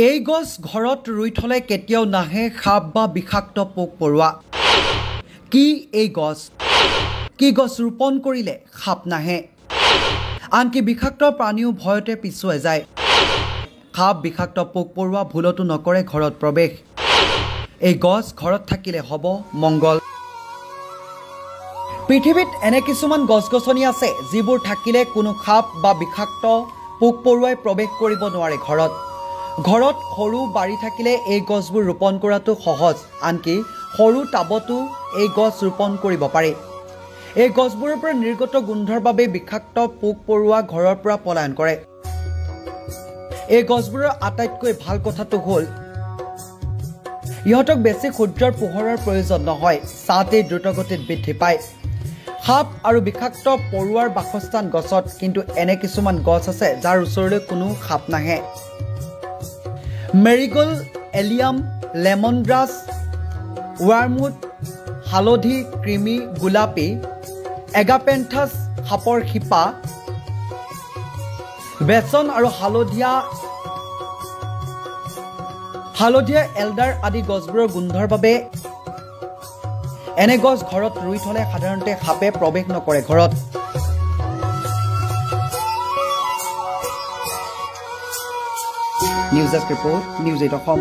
এই গছ ঘৰত ৰুই থলে কেতিয়াও নাহে সাপ বা বিষাক্ত পোক পৰুৱা। কি এই গছ? কি গছ ৰোপণ কৰিলে সাপ নাহে? আনকি বিষাক্ত প্ৰাণীও ভয়তে পিছুৱাই যায়। সাপ বিষাক্ত পোক পৰুৱা ভুলতো নকৰে ঘৰত প্ৰৱেশ। এই গছ ঘৰত থাকিলে হ'ব মংগল। পৃথিৱীত এনে কিছুমান গছ-গছনি আছে যিবোৰ থাকিলে কোনো সাপ বা বিষাক্ত পোক পৰুৱাই প্ৰৱেশ কৰিব নোৱাৰে ঘৰত। ঘৰত সৰু বাৰী থাকিলে এই গছবোৰ ৰোপণ কৰাটো সহজ। আনকি সৰু টাবতো এই গছ ৰোপণ কৰিব পাৰি। এই গছবোৰৰ পৰা নিৰ্গত গোন্ধৰ বাবে বিষাক্ত পোক পৰুৱা ঘৰৰ পৰা পলায়ন কৰে। এই গছবোৰৰ আটাইতকৈ ভাল কথাটো হ'ল ইহঁতক বেছি সূৰ্যৰ পোহৰৰ প্ৰয়োজন নহয়, ছাতেই দ্ৰুতগতিত বৃদ্ধি পায়। সাপ আৰু বিষাক্ত পৰুৱাৰ বাসস্থান গছত, কিন্তু এনে কিছুমান গছ আছে যাৰ ওচৰলৈ কোনো সাপ নাহে। মেৰিগ'ল্ড, এলিয়াম, লেমন গ্ৰাছ, ৱাৰ্মউড, হালধি, ক্ৰিমি, গোলাপী, এগাপেন্থাছ, সাপৰ শিপা, বেচন আৰু হালধীয়া এল্ডাৰ আদি গছবোৰৰ গোন্ধৰ বাবে এনে গছ ঘৰত ৰুই থলে সাধাৰণতে সাপে প্ৰৱেশ নকৰে ঘৰত। News desk report, news 8 Assam.